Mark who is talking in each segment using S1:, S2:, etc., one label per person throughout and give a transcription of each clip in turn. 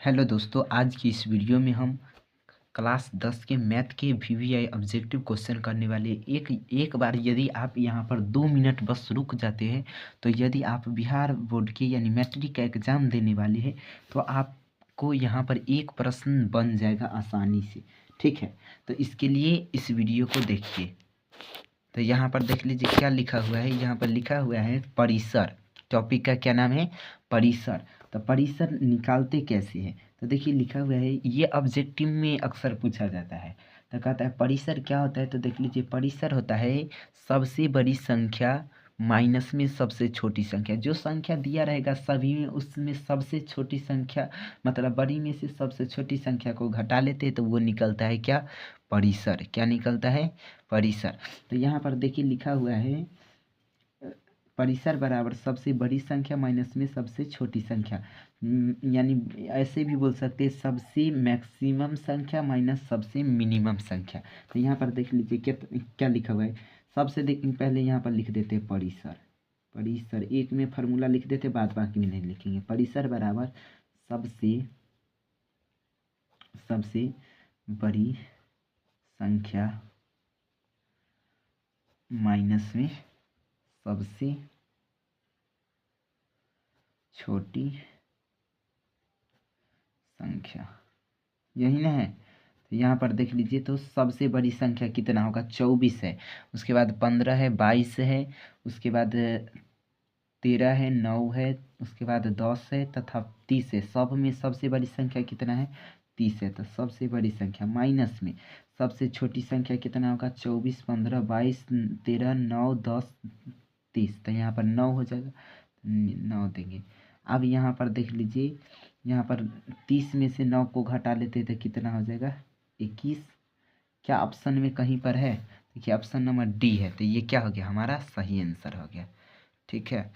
S1: Hello दोस्तों, आज की इस वीडियो में हम क्लास 10 के मैथ के वीवीआई ऑब्जेक्टिव क्वेश्चन करने वाले एक बार यदि आप यहाँ पर 2 मिनट बस रुक जाते हैं तो यदि आप बिहार बोर्ड के यानी मैट्रिक का एग्ज़ाम देने वाले हैं तो आपको यहाँ पर एक प्रश्न बन जाएगा आसानी से। ठीक है, तो इसके लिए इस वीडियो को देखिए। तो यहाँ पर देख लीजिए क्या लिखा हुआ है। यहाँ पर लिखा हुआ है परिसर। टॉपिक का क्या नाम है? परिसर। तो परिसर निकालते कैसे हैं? तो देखिए लिखा हुआ है, ये ऑब्जेक्टिव में अक्सर पूछा जाता है। तो कहता है परिसर क्या होता है? तो देख लीजिए परिसर होता है सबसे बड़ी संख्या माइनस में सबसे छोटी संख्या। जो संख्या दिया रहेगा सभी में उसमें सबसे छोटी संख्या मतलब बड़ी में से सबसे छोटी संख्या को घटा लेते हैं तो वो निकलता है क्या? परिसर। क्या निकलता है? परिसर। तो यहाँ पर देखिए लिखा हुआ है परिसर बराबर सबसे बड़ी संख्या माइनस में सबसे छोटी संख्या। यानी ऐसे भी बोल सकते हैं सबसे मैक्सिमम संख्या माइनस सबसे मिनिमम संख्या। तो यहाँ पर देख लीजिए क्या क्या लिखा हुआ है। सबसे पहले यहाँ पर लिख देते हैं परिसर। परिसर एक में फार्मूला लिख देते, बाद बाकी में नहीं लिखेंगे। परिसर बराबर सबसे बड़ी संख्या माइनस में सबसे छोटी संख्या, यही ना है। तो यहाँ पर देख लीजिए तो सबसे बड़ी संख्या कितना होगा? 24 है, उसके बाद 15 है, 22 है, उसके बाद 13 है, 9 है, उसके बाद 10 है तथा 30 है। सब में सबसे बड़ी संख्या कितना है? 30 है। तो सबसे बड़ी संख्या माइनस में सबसे छोटी संख्या कितना होगा? 24, 15, 22, 13, 9, 10, 30। तो यहाँ पर 9 हो जाएगा, 9 देंगे। अब यहाँ पर देख लीजिए, यहाँ पर 30 में से 9 को घटा लेते तो कितना हो जाएगा? 21। क्या ऑप्शन में कहीं पर है? देखिए ऑप्शन नंबर डी है, तो ये क्या हो गया? हमारा सही आंसर हो गया। ठीक है,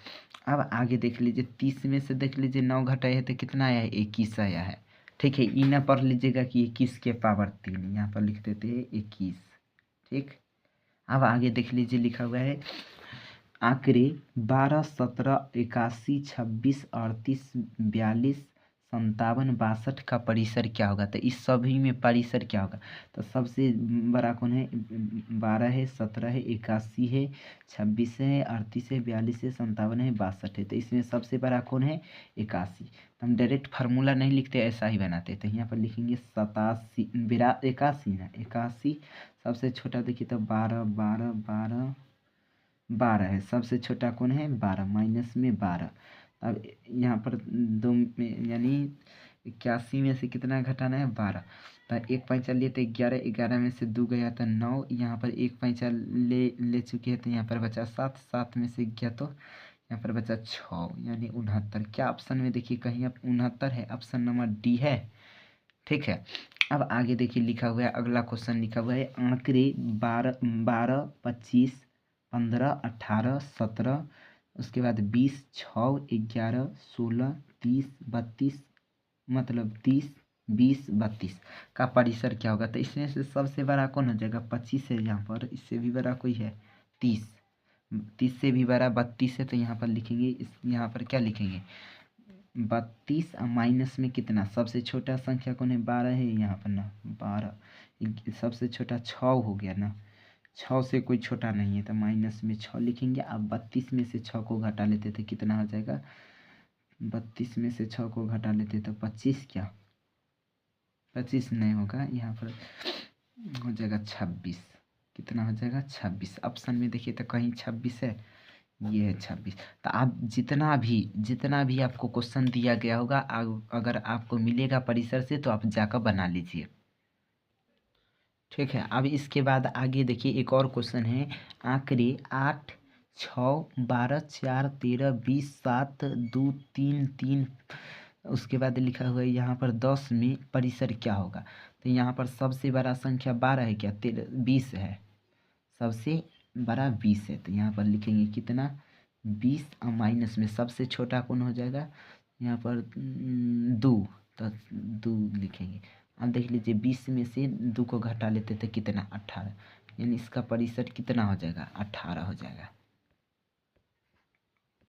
S1: अब आगे देख लीजिए 30 में से देख लीजिए 9 घटाए है तो कितना आया है? 21 आया है। ठीक है, ई ना पढ़ लीजिएगा कि 21 के पावर 3, यहाँ पर लिख देते हैं 21। ठीक, अब आगे देख लीजिए लिखा हुआ है आंकड़े 12, 17, 81, 26, 38, 42, 57, 62 का परिसर क्या होगा? तो इस सभी में परिसर क्या होगा? तो सबसे बड़ा कौन है? 12 है, 17 है, 81 है, 26 है, 38 है, 42 है, 57 है, 62 है। तो इसमें सबसे बड़ा कौन है? 81। हम डायरेक्ट फार्मूला नहीं लिखते, ऐसा ही बनाते। तो यहाँ पर लिखेंगे 87, 81 ना, 81। सबसे छोटा देखिए तो 12, 12, 12, 12 है। सबसे छोटा कौन है? 12, माइनस में 12। अब यहाँ पर दो में यानी 81 में से कितना घटाना है? 12। तो एक पैंचा लिए तो 11, 11 में से 2 गया तो 9। यहाँ पर एक पैंचा ले चुके हैं तो यहाँ पर बचा 7, 7 में से गया तो यहाँ पर बचा 6 यानी 69। क्या ऑप्शन में देखिए कहीं अब 69 है? ऑप्शन नंबर डी है। ठीक है, अब आगे देखिए लिखा हुआ है, अगला क्वेश्चन लिखा हुआ है आंकड़े 12, 12, 25, 15, 18, 17, उसके बाद 20, 6, 11, 16, 30, 32, मतलब 30, 20, 32 का परिसर क्या होगा? तो इसमें से सबसे बड़ा कौन हो जाएगा? 25 है यहाँ पर, इससे भी बड़ा कोई है 30, 30 से भी बड़ा 32 है। तो यहाँ पर लिखेंगे यहाँ पर क्या लिखेंगे? 32 माइनस में कितना? सबसे छोटा संख्या कौन है? 12 है यहाँ पर ना, 12। सबसे छोटा 6 हो गया ना, 6 से कोई छोटा नहीं है तो माइनस में 6 लिखेंगे। अब 32 में से 6 को घटा लेते तो कितना हो जाएगा? 32 में से 6 को घटा लेते तो 25, क्या 25 नहीं होगा, यहाँ पर हो जाएगा 26। कितना हो जाएगा? 26। ऑप्शन में देखिए तो कहीं 26 है, ये है 26। तो आप जितना भी आपको क्वेश्चन दिया गया होगा अगर आपको मिलेगा परिसर से तो आप जाकर बना लीजिए। ठीक है, अब इसके बाद आगे देखिए एक और क्वेश्चन है आंकड़े 8, 6, 12, 4, 13, 20, 7, 2, 3, 3, उसके बाद लिखा हुआ है यहाँ पर 10 में परिसर क्या होगा? तो यहाँ पर सबसे बड़ा संख्या 12 है क्या? 20 है, सबसे बड़ा 20 है। तो यहाँ पर लिखेंगे कितना? 20 और माइनस में सबसे छोटा कौन हो जाएगा? यहाँ पर 2, तो 2 लिखेंगे। अब देख लीजिए 20 में से 2 को घटा लेते तो कितना? 18, यानी इसका परिसर कितना हो जाएगा? 18 हो जाएगा।